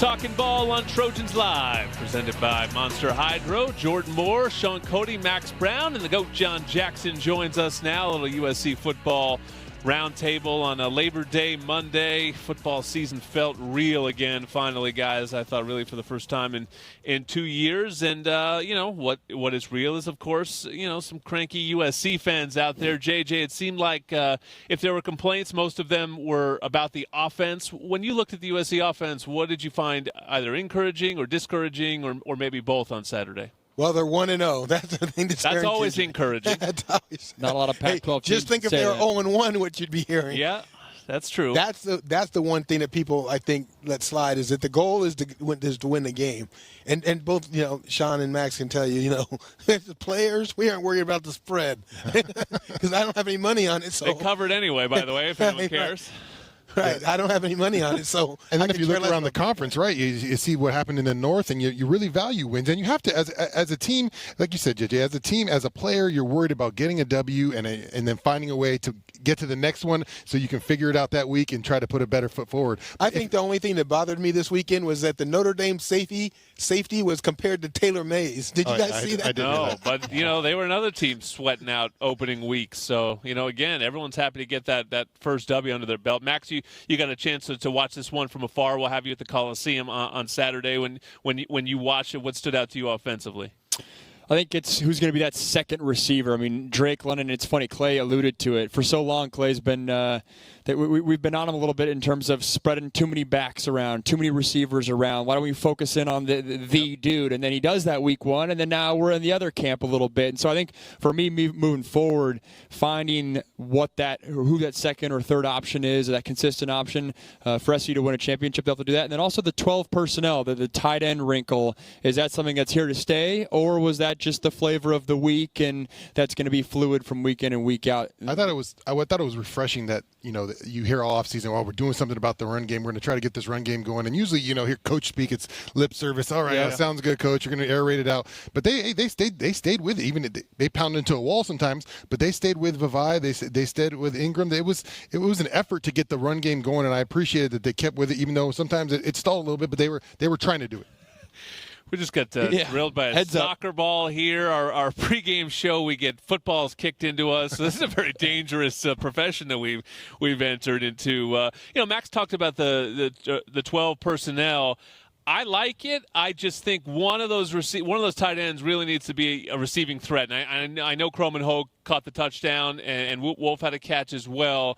Talking Ball on Trojans Live, presented by Monster Hydro. Jordan Moore, Sean Cody, Max Brown, and the GOAT John Jackson joins us now. A little USC football roundtable on a Labor Day Monday. Football season felt real again, finally, guys. I thought really for the first time in 2 years. And, what is real is, of course, some cranky USC fans out there. JJ, it seemed like if there were complaints, most of them were about the offense. When you looked at the USC offense, what did you find either encouraging or discouraging or maybe both on Saturday? Well, they're 1-0. That's the thing that's always encouraging. That's always. Not a lot of Pac-12 teams. Just think if they were 0-1, what you'd be hearing. Yeah, that's true. That's the one thing that people, I think, let slide is that the goal is to win the game. And both, Sean and Max can tell you, as the players, we aren't worried about the spread because I don't have any money on it. So they covered anyway, by the way, if anyone cares. Right, I don't have any money on it, so. And then if you look around the conference, right, you see what happened in the North, and you really value wins, and you have to, as a team, like you said, JJ, as a team, as a player, you're worried about getting a W and then finding a way to get to the next one, so you can figure it out that week and try to put a better foot forward. I think the only thing that bothered me this weekend was that the Notre Dame safety was compared to Taylor Mays. Did you guys see that? I did. No, but they were another team sweating out opening week. So again, everyone's happy to get that first W under their belt. Max, you got a chance to watch this one from afar. We'll have you at the Coliseum on Saturday. When you watch it, what stood out to you offensively? I think it's who's going to be that second receiver. I mean, Drake London, it's funny, Clay alluded to it. For so long, Clay's been we've been on him a little bit in terms of spreading too many backs around, too many receivers around. Why don't we focus in on the dude? And then he does that week one, and then now we're in the other camp a little bit. And so I think for me moving forward, finding who that second or third option is, that consistent option for SC to win a championship, they'll have to do that. And then also the 12 personnel, the tight end wrinkle, is that something that's here to stay, or was that just the flavor of the week and that's going to be fluid from week in and week out? I thought it was refreshing that you hear all offseason, we're doing something about the run game. We're going to try to get this run game going. And usually, hear coach speak, it's lip service. All right, that sounds good, coach. You're going to aerate it out. But they stayed with it. Even they pounded into a wall sometimes, but they stayed with Vavai. They stayed with Ingram. It was an effort to get the run game going, and I appreciated that they kept with it, even though sometimes it stalled a little bit. But they were trying to do it. We just got drilled by a soccer ball here. Our pregame show, we get footballs kicked into us. So this is a very dangerous profession that we've entered into. Max talked about the 12 personnel. I like it. I just think one of those tight ends really needs to be a receiving threat. And I know Croman Hogue caught the touchdown, and Wolf had a catch as well.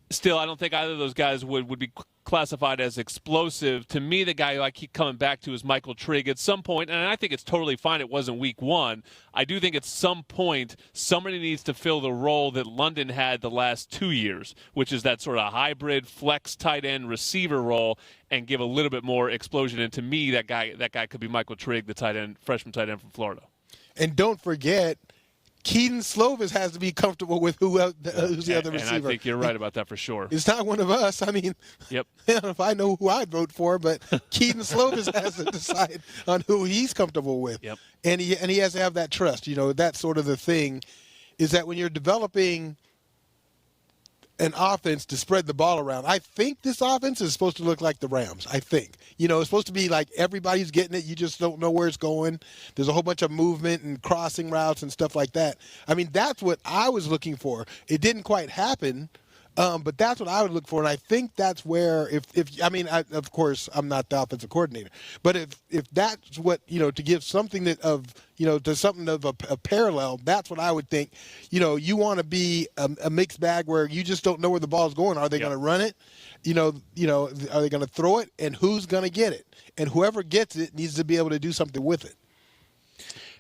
Still, I don't think either of those guys would be classified as explosive. To me, the guy I keep coming back to is Michael Trigg. At some point, and I think it's totally fine it wasn't week one, I do think at some point somebody needs to fill the role that London had the last 2 years, which is that sort of hybrid flex tight end receiver role, and give a little bit more explosion. And to me, that guy could be Michael Trigg, the freshman tight end from Florida. And don't forget, Keaton Slovis has to be comfortable with who's the other receiver. And I think you're right about that for sure. It's not one of us. I mean, yep. I don't know if I know who I'd vote for, but Keaton Slovis has to decide on who he's comfortable with. Yep. And he has to have that trust. That's sort of the thing, is that when you're developing an offense to spread the ball around, I think this offense is supposed to look like the Rams. I think. It's supposed to be like everybody's getting it. You just don't know where it's going. There's a whole bunch of movement and crossing routes and stuff like that. I mean, that's what I was looking for. It didn't quite happen, but that's what I would look for. And I think that's where, of course, I'm not the offensive coordinator, but if that's what, to give something to something of a parallel, that's what I would think. You want to be a mixed bag where you just don't know where the ball's going. Are they going to run it? Are they going to throw it? And who's going to get it? And whoever gets it needs to be able to do something with it.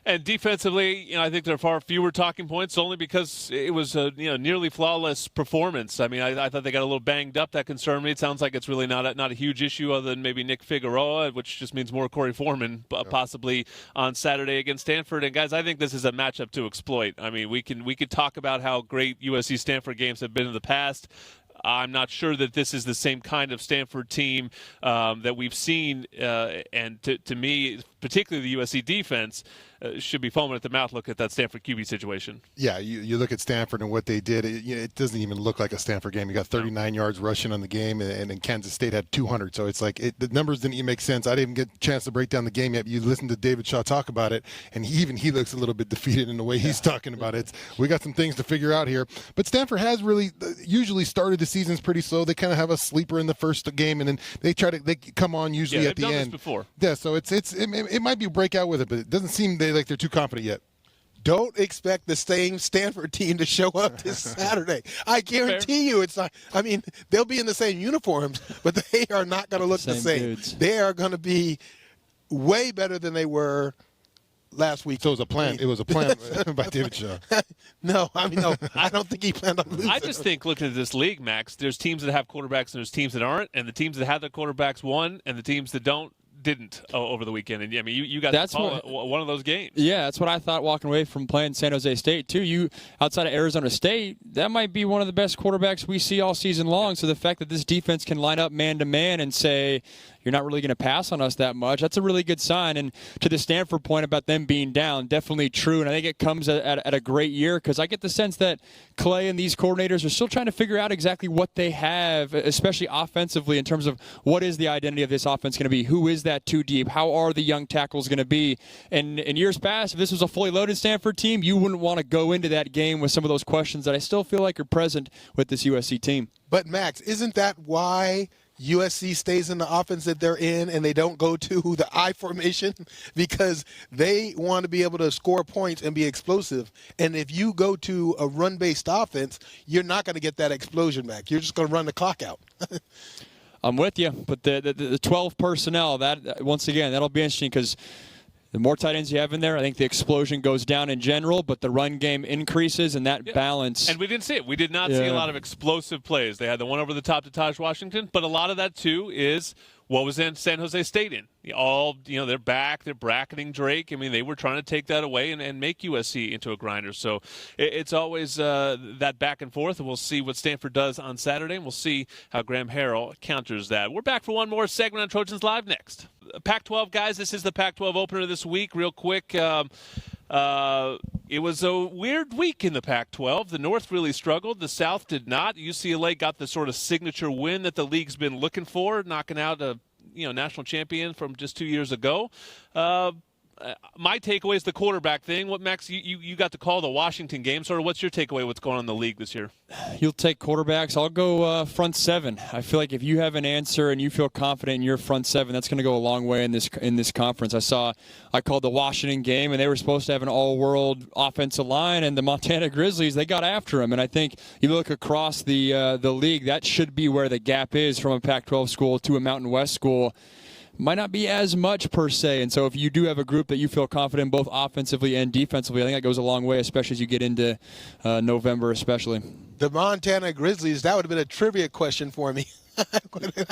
And defensively, I think there are far fewer talking points, only because it was a nearly flawless performance. I mean, I thought they got a little banged up. That concerned me. It sounds like it's really not a huge issue, other than maybe Nick Figueroa, which just means more Corey Foreman possibly on Saturday against Stanford. And guys, I think this is a matchup to exploit. I mean, we could talk about how great USC Stanford games have been in the past. I'm not sure that this is the same kind of Stanford team that we've seen. And to me, particularly the USC defense, should be foaming at the mouth. Look at that Stanford QB situation. Yeah, you look at Stanford and what they did. It doesn't even look like a Stanford game. You got 39 yards rushing on the game, and then Kansas State had 200. So it's like the numbers didn't even make sense. I didn't even get a chance to break down the game yet. You listen to David Shaw talk about it, and he looks a little bit defeated in the way he's talking about it. We got some things to figure out here. But Stanford has really usually started the seasons pretty slow. They kind of have a sleeper in the first game, and then they come on usually at the end. They've done this before. Yeah, so it might be a breakout with it, but it doesn't seem like they're too confident yet. Don't expect the same Stanford team to show up this Saturday. I guarantee you it's not. I mean, they'll be in the same uniforms, but they are not going to look the same. Dudes. They are going to be way better than they were last week. So it was a plan. It was a plan by David Shaw. No, I don't think he planned on losing. I just think, looking at this league, Max, there's teams that have quarterbacks and there's teams that aren't, and the teams that have their quarterbacks won, and the teams that didn't over the weekend. And I mean, you got to call one of those games. Yeah, that's what I thought walking away from playing San Jose State too. You outside of Arizona State, that might be one of the best quarterbacks we see all season long. So the fact that this defense can line up man to man and say, you're not really going to pass on us that much, that's a really good sign. And to the Stanford point about them being down, definitely true. And I think it comes at a great year because I get the sense that Clay and these coordinators are still trying to figure out exactly what they have, especially offensively, in terms of what is the identity of this offense going to be. Who is that too deep? How are the young tackles going to be? And in years past, if this was a fully loaded Stanford team, you wouldn't want to go into that game with some of those questions that I still feel like are present with this USC team. But, Max, isn't that why USC stays in the offense that they're in and they don't go to the I formation? Because they want to be able to score points and be explosive. And if you go to a run-based offense, you're not going to get that explosion back. You're just going to run the clock out. I'm with you, but the 12 personnel, that once again, that'll be interesting because the more tight ends you have in there, I think the explosion goes down in general, but the run game increases, and that balance. And we didn't see it. We did not see a lot of explosive plays. They had the one over the top to Taj Washington, but a lot of that, too, is what was in San Jose State in. They're back. They're bracketing Drake. I mean, they were trying to take that away and make USC into a grinder. So it's always that back and forth, and we'll see what Stanford does on Saturday, and we'll see how Graham Harrell counters that. We're back for one more segment on Trojans Live next. Pac-12, guys, this is the Pac-12 opener this week. Real quick, it was a weird week in the Pac-12. The North really struggled. The South did not. UCLA got the sort of signature win that the league's been looking for, knocking out a national champion from just 2 years ago. My takeaway is the quarterback thing. What, Max, you got to call the Washington game. Sort of what's your takeaway what's going on in the league this year? You'll take quarterbacks. I'll go front seven. I feel like if you have an answer and you feel confident in your front seven, that's going to go a long way in this conference. I called the Washington game, and they were supposed to have an all-world offensive line, and the Montana Grizzlies, they got after them. And I think you look across the league, that should be where the gap is from a Pac-12 school to a Mountain West school. Might not be as much per se, and so if you do have a group that you feel confident in both offensively and defensively, I think that goes a long way, especially as you get into November especially. The Montana Grizzlies, that would have been a trivia question for me.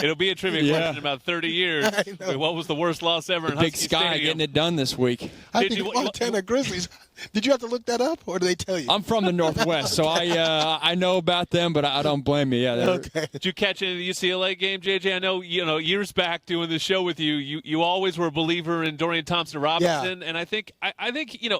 It'll be a trivia question in about 30 years. What was the worst loss ever in Husky Big Sky Stadium? getting it done this week. I think Montana Grizzlies. Did you have to look that up, or did they tell you? I'm from the Northwest, so I know about them, but I don't blame you. Yeah. Okay. Did you catch any of the UCLA game, JJ? I know years back doing the show with you, you always were a believer in Dorian Thompson-Robinson, and I think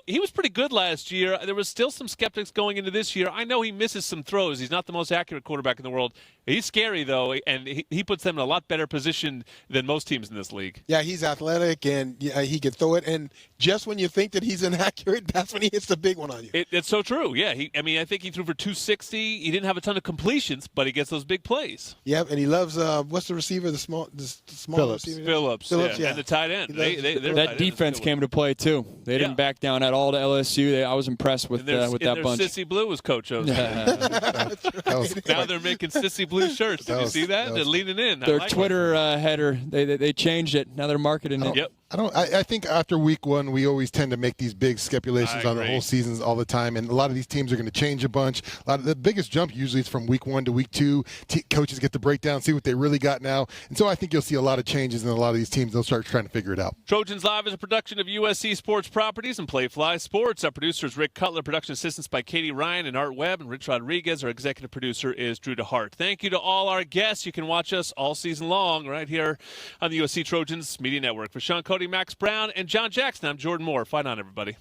he was pretty good last year. There was still some skeptics going into this year. I know he misses some throws. He's not the most accurate quarterback in the world. He's scary though, and he puts them in a lot better position than most teams in this league. Yeah, he's athletic and he can throw it. And just when you think that he's inaccurate, that's when he hits the big one on you. It's so true. Yeah, I think he threw for 260. He didn't have a ton of completions, but he gets those big plays. Yep, and he loves what's the receiver? The small Phillips. receiver. Phillips, yeah. And the tight end. That defense came to play too. They didn't back down at all to LSU. I was impressed with that bunch. Sissy Blue was Coach O's. Now they're making Sissy Blue shirts. Did you see that? They're leaning in. Their Twitter header, they changed it. Now they're marketing it. Yep. I think after week one, we always tend to make these big stipulations on the whole seasons all the time, and a lot of these teams are going to change a bunch. The biggest jump usually is from week 1 to week 2. Coaches get to break down, see what they really got now, and so I think you'll see a lot of changes in a lot of these teams. They'll start trying to figure it out. Trojans Live is a production of USC Sports Properties and Playfly Sports. Our producer is Rick Cutler, production assistants by Katie Ryan and Art Webb, and Rich Rodriguez. Our executive producer is Drew DeHart. Thank you to all our guests. You can watch us all season long right here on the USC Trojans Media Network. For Sean Cody, Cody Max Brown, and John Jackson. I'm Jordan Moore. Fight on, everybody.